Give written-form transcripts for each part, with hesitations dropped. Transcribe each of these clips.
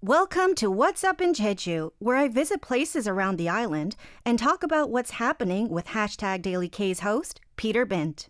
Welcome to What's Up in Jeju, where I visit places around the island and talk about what's happening with hashtag Daily K's host, Peter Bint.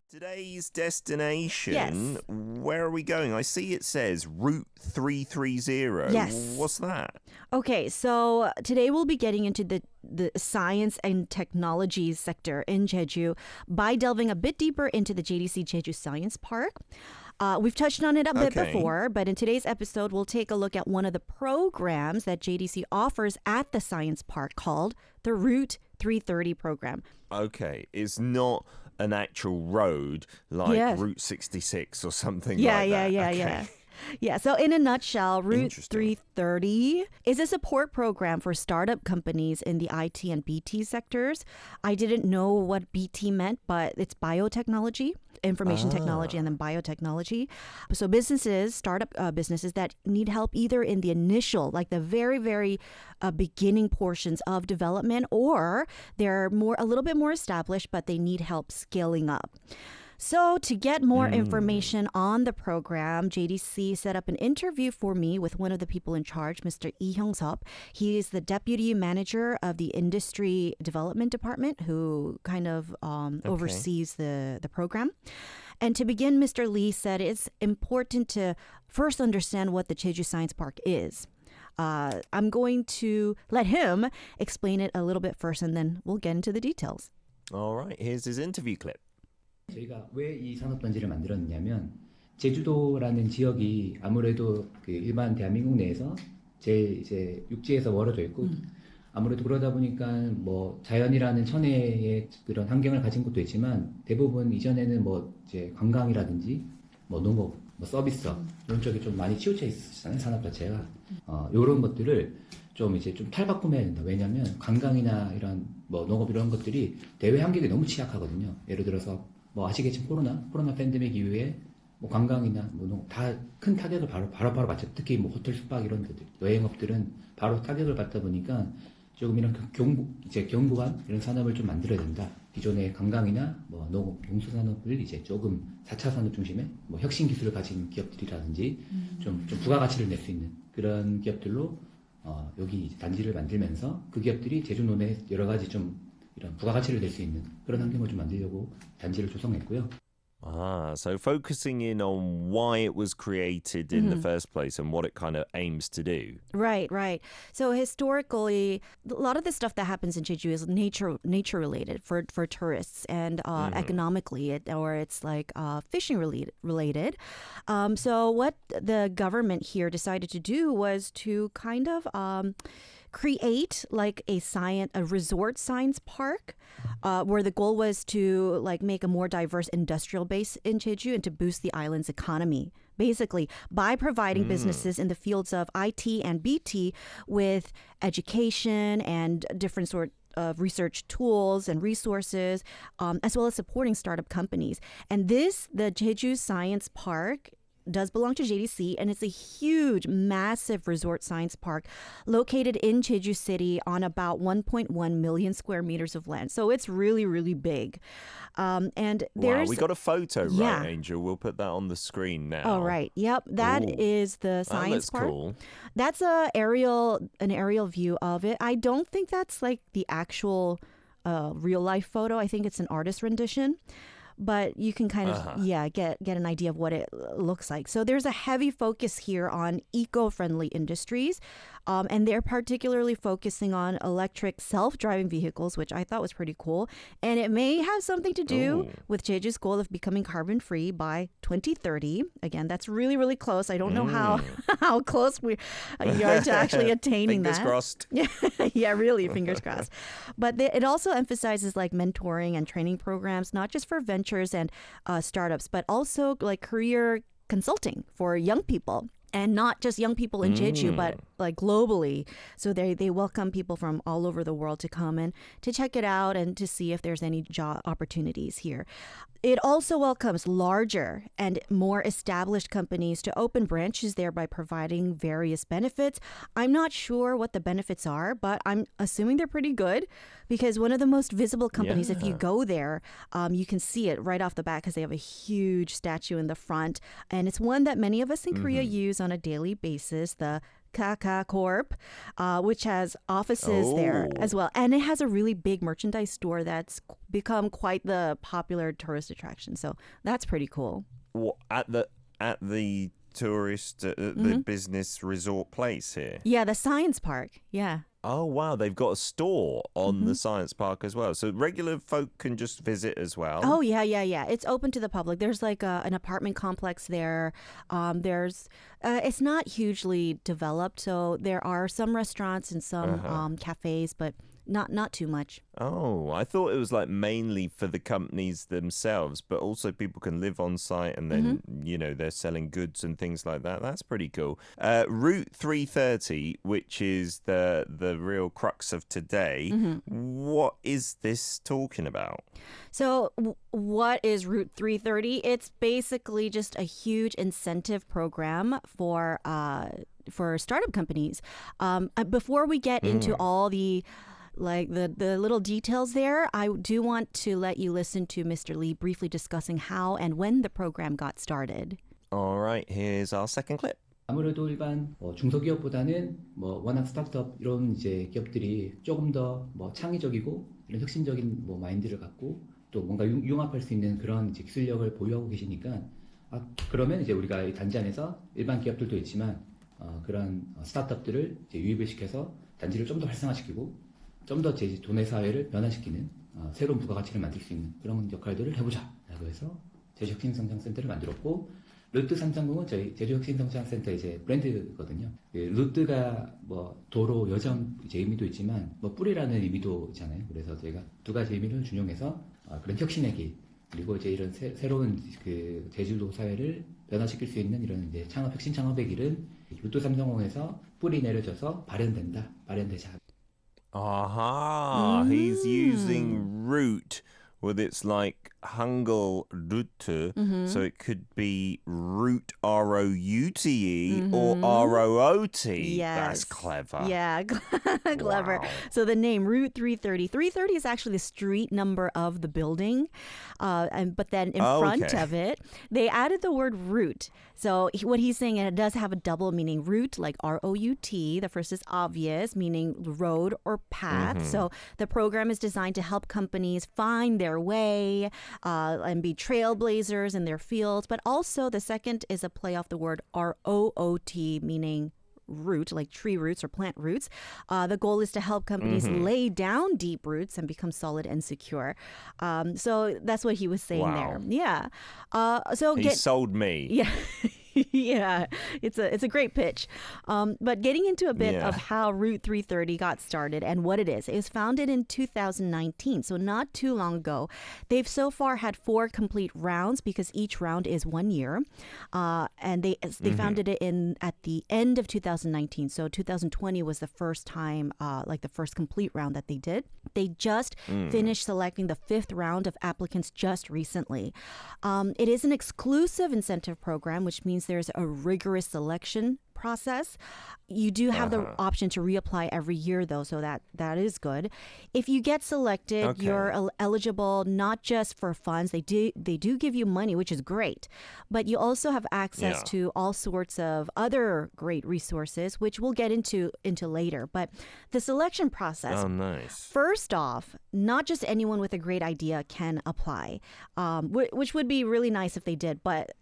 Today's destination, Yes. where are we going? I see it says Route 330. Yes. What's that? Okay, so today we'll be getting into the science and technology sector in Jeju by delving a bit deeper into the JDC Jeju Science Park. We've touched on it a bit Okay. before, but in today's episode, we'll take a look at one of the programs that JDC offers at the Science Park called the Route 330 program. Okay, it's not an actual road like Yes. Route 66 or something Yeah, like that. Okay. yeah. Yeah, so in a nutshell, Route Interesting. 330 is a support program for startup companies in the IT and BT sectors. I didn't know what BT meant, but it's biotechnology, information technology, and then biotechnology. So businesses, startup businesses that need help either in the initial, like the very beginning portions of development, or they're a little bit more established, but they need help scaling up. So to get more information on the program, JDC set up an interview for me with one of the people in charge, Mr. Lee Hyung-sup. He is the deputy manager of the industry development department who kind of oversees the program. And to begin, Mr. Lee said it's important to first understand what the Jeju Science Park is. I'm going to let him explain it a little bit first, and then we'll get into the details. All right, here's his interview clip. 저희가 왜 이 산업단지를 만들었냐면 제주도라는 지역이 아무래도 그 일반 대한민국 내에서 제일 이제 육지에서 멀어져 있고 아무래도 그러다 보니까 뭐 자연이라는 천혜의 그런 환경을 가진 곳도 있지만 대부분 이전에는 뭐 이제 관광이라든지 뭐 농업, 뭐 서비스업 이런 쪽이 좀 많이 치우쳐 있었잖아요, 산업 자체가. 이런 것들을 좀 이제 좀 탈바꿈해야 된다. 왜냐면 관광이나 이런 뭐 농업 이런 것들이 대외 환경에 너무 취약하거든요. 예를 들어서 뭐 아시겠지만 코로나 팬데믹 이후에 뭐 관광이나 뭐 다 큰 타격을 바로 받죠. 특히 뭐 호텔 숙박 이런 데들 여행업들은 바로 타격을 받다 보니까 조금 이런 견고한 이런 산업을 좀 만들어야 된다. 기존의 관광이나 뭐 농업, 농수산업을 이제 조금 4차 산업 중심의 뭐 혁신 기술을 가진 기업들이라든지 좀 부가가치를 낼 수 있는 그런 기업들로 여기 이제 단지를 만들면서 그 기업들이 제주도내 여러 가지 좀 이런 부가가치를 낼 수 있는 그런 환경을 좀 만들려고 단지를 조성했고요. So focusing in on why it was created in the first place and what it kind of aims to do. Right. So historically, a lot of the stuff that happens in Jeju is nature related for tourists, and economically, it's like fishing related. So what the government here decided to do was to kind of create like a resort science park, where the goal was to like make a more diverse industrial base in Jeju and to boost the island's economy, basically by providing businesses in the fields of IT and BT with education and different sort of research tools and resources, as well as supporting startup companies. And the Jeju Science Park does belong to JDC, and it's a huge, massive resort science park located in Jeju City on about 1.1 million square meters of land. So it's really, really big. And there's... Wow, we got a photo, Yeah. right, Angel? We'll put that on the screen now. Oh, right. Yep. That Ooh. is the Oh, science that's park. cool. That's an aerial view of it. I don't think that's like the actual real life photo. I think it's an artist rendition. But you can kind of, get an idea of what it looks like. So there's a heavy focus here on eco-friendly industries. And they're particularly focusing on electric self-driving vehicles, which I thought was pretty cool. And it may have something to do with Jeju's goal of becoming carbon-free by 2030. Again, that's really, really close. I don't know how close we are to actually attaining Fingers that. crossed. Yeah, really, fingers crossed. But it also emphasizes like mentoring and training programs, not just for ventures and startups, but also like career consulting for young people. And not just young people in Jeju, but like globally. So they welcome people from all over the world to come and to check it out and to see if there's any job opportunities here. It also welcomes larger and more established companies to open branches there by providing various benefits. I'm not sure what the benefits are, but I'm assuming they're pretty good because one of the most visible companies, if you go there, you can see it right off the bat because they have a huge statue in the front. And it's one that many of us in Korea use on a daily basis, the Kaka Corp, which has offices there as well. And it has a really big merchandise store that's become quite the popular tourist attraction. So that's pretty cool. What, at the tourist, the business resort place here? Yeah, the science park. Yeah. Oh, wow. They've got a store on the science park as well. So regular folk can just visit as well. Oh, yeah. It's open to the public. There's like an apartment complex there. It's not hugely developed. So there are some restaurants and some cafes, but not too much. Oh, I thought it was like mainly for the companies themselves, but also people can live on site and then, they're selling goods and things like that. That's pretty cool. Route 330, which is the real crux of today. What is this talking about? So what is Route 330? It's basically just a huge incentive program for startup companies. Before we get into all the little details there, I do want to let you listen to Mr. Lee briefly discussing how and when the program got started. All right, here's our second clip. 아무래도 일반 중소기업보다는 워낙 스타트업 이런 이제 기업들이 조금 더 창의적이고 이런 혁신적인 마인드를 갖고 또 뭔가 융합할 수 있는 그런 이제 기술력을 보유하고 계시니까 그러면 이제 우리가 이 단지 안에서 일반 기업들도 있지만 그런 스타트업들을 이제 유입을 시켜서 단지를 좀 더 활성화시키고 좀 더 도내 사회를 변화시키는 새로운 부가가치를 만들 수 있는 그런 역할들을 해보자 라고 해서 제주혁신성장센터를 만들었고 루트 330은 저희 제주혁신성장센터 이제 브랜드거든요. 루트가 도로 여정 이제 의미도 있지만 뿌리라는 의미도 있잖아요. 그래서 저희가 두 가지 의미를 준용해서 그런 혁신의 길 그리고 이제 이런 새로운 그 제주도 사회를 변화시킬 수 있는 이런 이제 혁신 창업의 길은 루트 330에서 뿌리 내려져서 발현되자. Aha, he's using root with its like Hangul route, so it could be root R-O-U-T-E or R-O-O-T. Yes. That's clever. Yeah, clever. Wow. So the name Route 330. 330 is actually the street number of the building, but then in front of it, they added the word route. So what he's saying, it does have a double meaning. Route, like R-O-U-T. The first is obvious, meaning road or path. So the program is designed to help companies find their way and be trailblazers in their fields. But also the second is a play off the word R-O-O-T, meaning root, like tree roots or plant roots. The goal is to help companies lay down deep roots and become solid and secure. So that's what he was saying there. Yeah. So he sold me. Yeah. Yeah, it's a great pitch. But getting into a bit of how Route 330 got started and what it is. It was founded in 2019, so not too long ago. They've so far had 4 complete rounds because each round is 1 year. And they founded it at the end of 2019. So 2020 was the first time, like the first complete round that they did. They just finished selecting the 5th round of applicants just recently. It is an exclusive incentive program, which means there's a rigorous selection process. You do have the option to reapply every year, though, so that is good. If you get selected, you're eligible not just for funds. They do give you money, which is great, but you also have access to all sorts of other great resources, which we'll get into later. But the selection process. Oh, nice. First off, not just anyone with a great idea can apply, which would be really nice if they did, but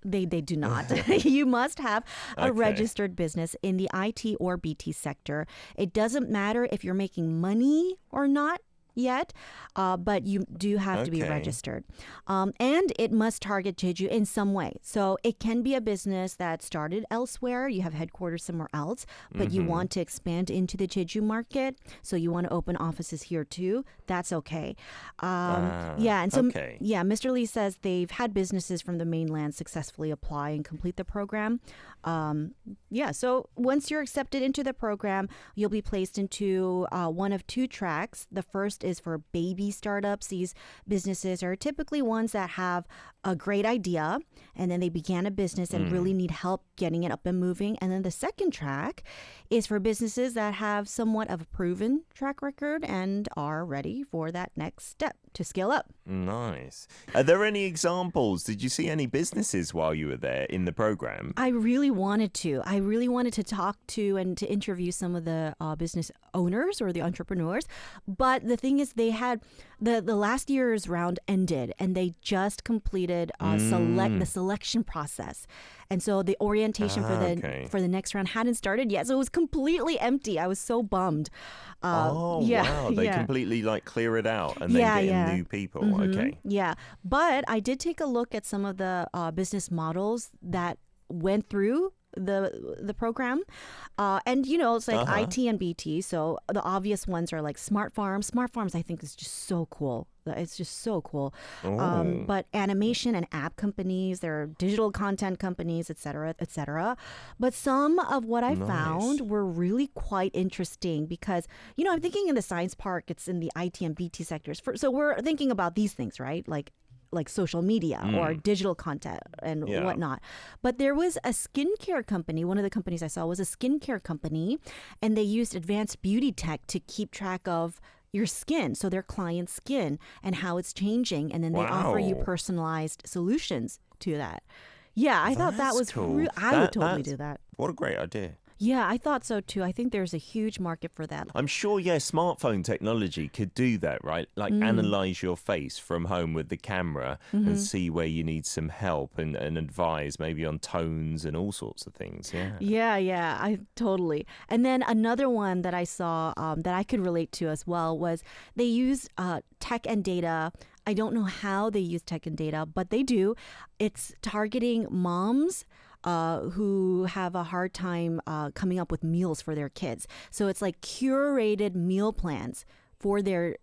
they do not. You must have a registered business in the IT or BT sector. It doesn't matter if you're making money or not yet, but you do have to be registered. And it must target Jeju in some way. So it can be a business that started elsewhere. You have headquarters somewhere else, but you want to expand into the Jeju market. So you want to open offices here too. That's okay. And so, Mr. Lee says they've had businesses from the mainland successfully apply and complete the program. So once you're accepted into the program, you'll be placed into one of 2 tracks. The first is for baby startups. These businesses are typically ones that have a great idea and then they began a business and really need help getting it up and moving. And then the second track is for businesses that have somewhat of a proven track record and are ready for that next step to scale up. Nice. Are there any examples? Did you see any businesses while you were there in the program? I really wanted to. I really wanted to talk to and to interview some of the business owners or the entrepreneurs. But the thing is, they had the last year's round ended and they just completed the selection process. And so the orientation for the next round hadn't started yet. So it was completely empty. I was so bummed. Wow. They completely like clear it out and then get in new people. Okay. Yeah. But I did take a look at some of the business models that went through the program. And, you know, it's like IT and BT. So the obvious ones are like smart farms. Smart farms, I think, is just so cool. It's just so cool. But animation and app companies, there are digital content companies, et cetera, et cetera. But some of what I found were really quite interesting because, you know, I'm thinking in the science park, it's in the IT and BT sectors. So we're thinking about these things, right? Like social media or digital content and whatnot. But there was a skincare company. One of the companies I saw was a skincare company, and they used advanced beauty tech to keep track of your skin, so their client's skin and how it's changing. And then they offer you personalized solutions to that. Yeah, I thought that was cool. I would totally do that. What a great idea. Yeah, I thought so too. I think there's a huge market for that. I'm sure, smartphone technology could do that, right? Like analyze your face from home with the camera and see where you need some help and advise maybe on tones and all sorts of things. Yeah. I totally. And then another one that I saw that I could relate to as well was they use tech and data. I don't know how they use tech and data, but they do. It's targeting moms who have a hard time coming up with meals for their kids. So it's like curated meal plans for their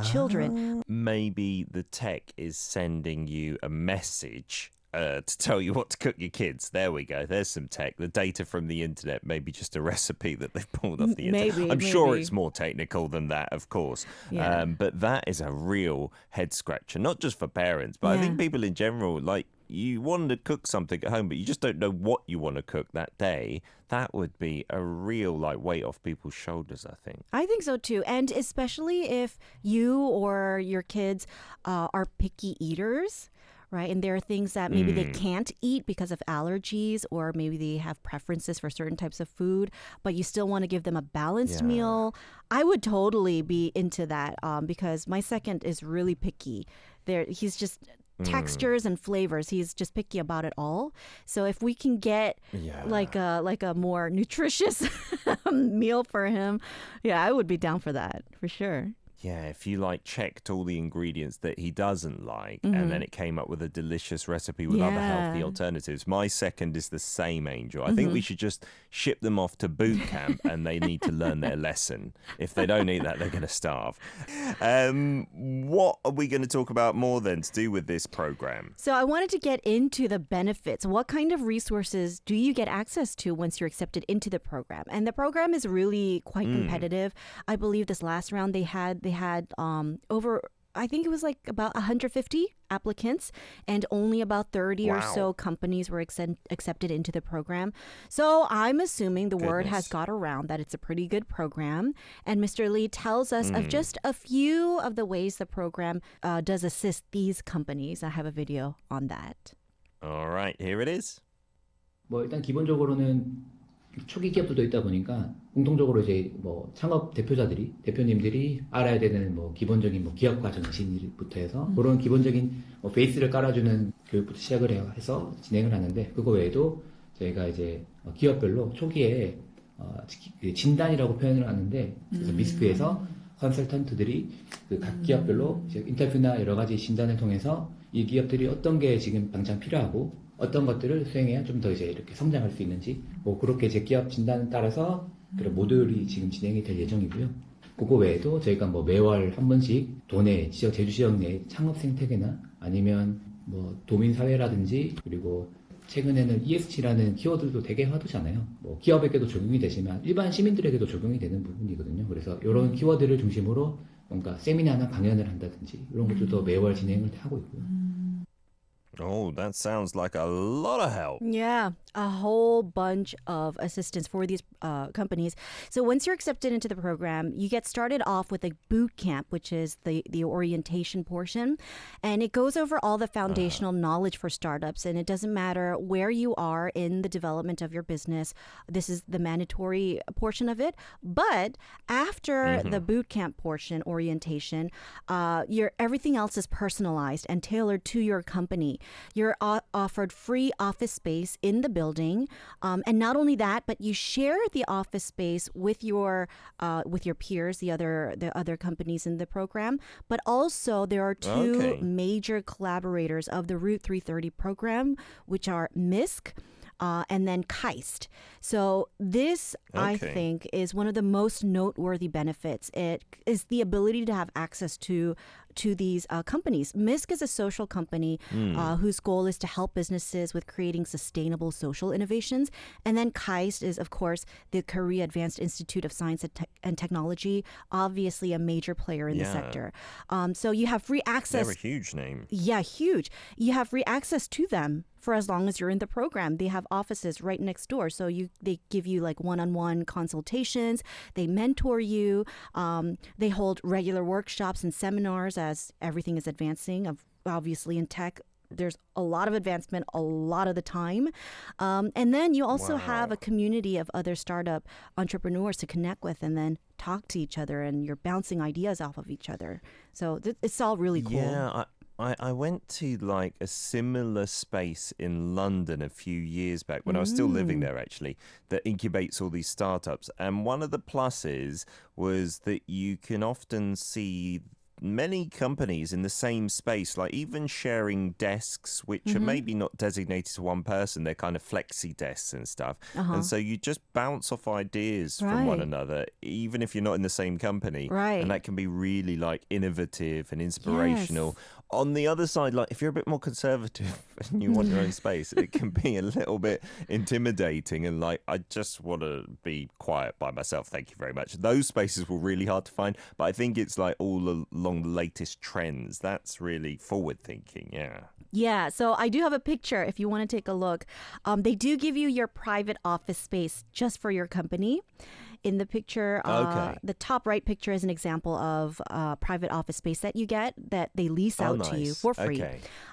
children. Maybe the tech is sending you a message to tell you what to cook your kids. There we go. There's some tech. The data from the internet, maybe just a recipe that they've pulled off the internet. I'm sure it's more technical than that, of course. Yeah. But that is a real head scratcher, not just for parents, but I think people in general, like, you want to cook something at home, but you just don't know what you want to cook that day. That would be a real weight off people's shoulders, I think. I think so too. And especially if you or your kids are picky eaters, right? And there are things that maybe they can't eat because of allergies, or maybe they have preferences for certain types of food, but you still want to give them a balanced meal. I would totally be into that because my second is really picky. He's just textures and flavors. He's just picky about it all. So if we can get like a more nutritious meal for him, I would be down for that for sure. Yeah, if you checked all the ingredients that he doesn't like and then it came up with a delicious recipe with other healthy alternatives. My second is the same, Angel. I think we should just ship them off to boot camp and they need to learn their lesson. If they don't eat that, they're going to starve. What are we going to talk about more then to do with this program? So I wanted to get into the benefits. What kind of resources do you get access to once you're accepted into the program? And the program is really quite competitive. I believe this last round they had over, I think it was about 150 applicants, and only about 30 or so companies were accepted into the program. So I'm assuming the word has got around that it's a pretty good program. And Mr. Lee tells us of just a few of the ways the program does assist these companies. I have a video on that. All right, here it is. 뭐 일단 기본적으로는 초기 기업들도 있다 보니까 공통적으로 이제 창업 대표님들이 알아야 되는 기본적인 기업 과정 진입부터 해서 그런 기본적인 베이스를 깔아주는 교육부터 시작을 해서 진행을 하는데, 그거 외에도 저희가 이제 기업별로 초기에 진단이라고 표현을 하는데, 그래서 미스크에서 컨설턴트들이 각 기업별로 이제 인터뷰나 여러 가지 진단을 통해서 이 기업들이 어떤 게 지금 당장 필요하고 어떤 것들을 수행해야 좀 더 이제 이렇게 성장할 수 있는지, 그렇게 제 기업 진단에 따라서 그런 모듈이 지금 진행이 될 예정이고요. 그거 외에도 저희가 매월 한 번씩 도내 제주 지역 내 창업 생태계나 아니면 도민 사회라든지, 그리고 최근에는 ESG라는 키워드도 되게 화두잖아요. 기업에게도 적용이 되지만 일반 시민들에게도 적용이 되는 부분이거든요. 그래서 이런 키워드를 중심으로 뭔가 세미나나 강연을 한다든지 이런 것들도 매월 진행을 하고 있고요. Oh, that sounds like a lot of help. Yeah, a whole bunch of assistance for these companies. So once you're accepted into the program, you get started off with a boot camp, which is the orientation portion. And it goes over all the foundational knowledge for startups. And it doesn't matter where you are in the development of your business. This is the mandatory portion of it. But after the boot camp portion, orientation, everything else is personalized and tailored to your company. You're offered free office space in the building, and not only that, but you share the office space with your peers, the other companies in the program. But also, there are two major collaborators of the Route 330 program, which are MYSC. And then KAIST. So this, I think, is one of the most noteworthy benefits. It is the ability to have access to these companies. MYSC is a social company whose goal is to help businesses with creating sustainable social innovations. And then KAIST is, of course, the Korea Advanced Institute of Science and Technology, obviously a major player in the sector. So you have free access. They're a huge name. Yeah, huge. You have free access to them for as long as you're in the program. They have offices right next door. So they give you like one-on-one consultations. They mentor you. They hold regular workshops and seminars as everything is advancing. Obviously in tech, there's a lot of advancement a lot of the time. And then you also have a community of other startup entrepreneurs to connect with and then talk to each other, and you're bouncing ideas off of each other. So it's all really cool. Yeah, I went to like a similar space in London a few years back when I was still living there, actually, that incubates all these startups. And one of the pluses was that you can often see many companies in the same space, like even sharing desks, which are maybe not designated to one person. They're kind of flexi desks and stuff. And so you just bounce off ideas from one another, even if you're not in the same company. Right. And that can be really like innovative and inspirational. On the other side, like if you're a bit more conservative and you want your own space, it can be a little bit intimidating and like, I just want to be quiet by myself. Thank you very much. Those spaces were really hard to find, but I think it's like all along the latest trends. That's really forward thinking. Yeah. Yeah, so I do have a picture if you want to take a look. They do give you your private office space just for your company. In the picture, the top right picture is an example of private office space that you get that they lease out to you for free.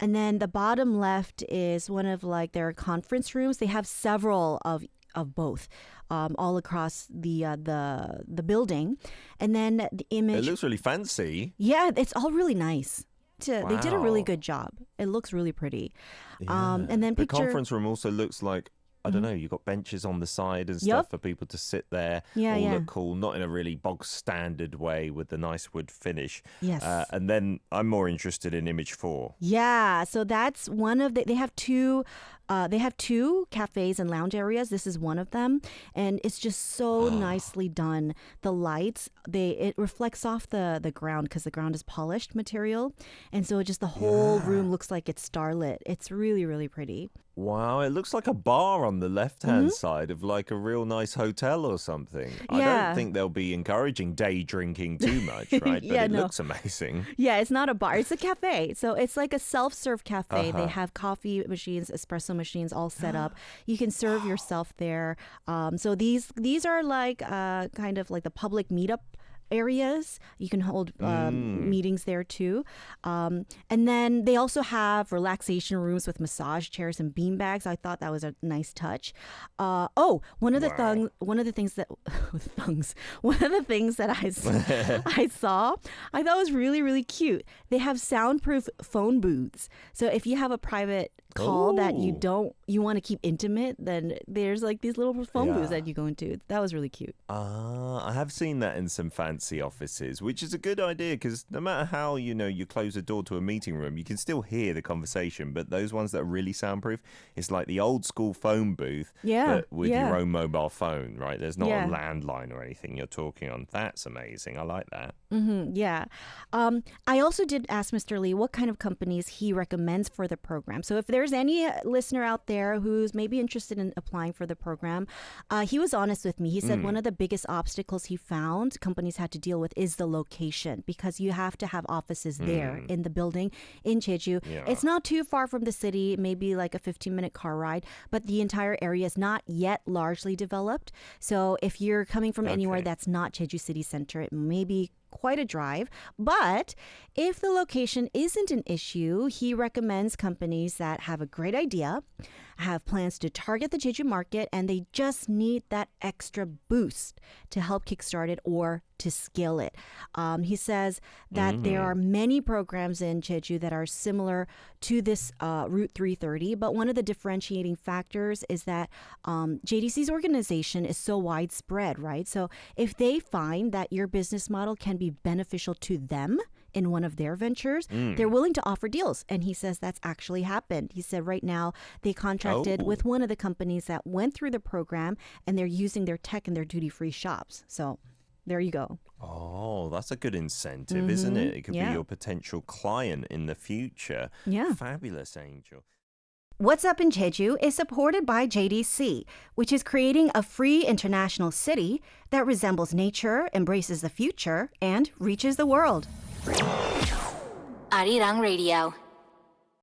And then the bottom left is one of like their conference rooms. They have several of both all across the building. And then the image. It looks really fancy. Yeah, it's all really nice. They did a really good job. It looks really pretty. Yeah. And then the conference room also looks like, I don't know, you've got benches on the side and stuff for people to sit there. Look cool, not in a really bog standard way with the nice wood finish. Yes. And then I'm more interested in image 4. Yeah, so that's one of they have two cafes and lounge areas. This is one of them, and it's just so nicely done. The lights, it reflects off the ground because the ground is polished material, and so just the whole room looks like it's starlit. It's really, really pretty. Wow, it looks like a bar on the left-hand side of like a real nice hotel or something. I don't think they'll be encouraging day drinking too much, right? But it looks amazing. Yeah, it's not a bar. It's a cafe. So it's like a self-serve cafe. They have coffee machines, espresso machines all set up. You can serve yourself there. So these are like kind of like the public meetup areas. You can hold meetings there too. And then they also have relaxation rooms with massage chairs and beanbags. I thought that was a nice touch. One of the things that I saw, I thought was really, really cute. They have soundproof phone booths. So if you have a private call that you want to keep intimate, then there's like these little phone booths that you go into. That was really cute. I have seen that in some fancy offices, which is a good idea because no matter how you close a door to a meeting room, you can still hear the conversation. But those ones that are really soundproof, it's like the old school phone booth, but with your own mobile phone, right? There's not a landline or anything you're talking on. That's amazing. I like that. I also did ask Mr. Lee what kind of companies he recommends for the program. So if there's there's any listener out there who's maybe interested in applying for the program, he was honest with me. He said one of the biggest obstacles he found companies had to deal with is the location, because you have to have offices there in the building in Jeju. Yeah. It's not too far from the city, maybe like a 15-minute car ride, but the entire area is not yet largely developed. So if you're coming from anywhere that's not Jeju City Center, it may be quite a drive. But if the location isn't an issue, he recommends companies that have a great idea, have plans to target the Jeju market, and they just need that extra boost to help kickstart it or to scale it. He says that there are many programs in Jeju that are similar to this Route 330, but one of the differentiating factors is that JDC's organization is so widespread, right? So if they find that your business model can be beneficial to them in one of their ventures, they're willing to offer deals. And he says that's actually happened. He said right now they contracted with one of the companies that went through the program, and they're using their tech in their duty-free shops. So there you go. Oh, that's a good incentive, isn't it? It could be your potential client in the future. Yeah. Fabulous, Angel. What's Up in Jeju is supported by JDC, which is creating a free international city that resembles nature, embraces the future, and reaches the world. Arirang Radio.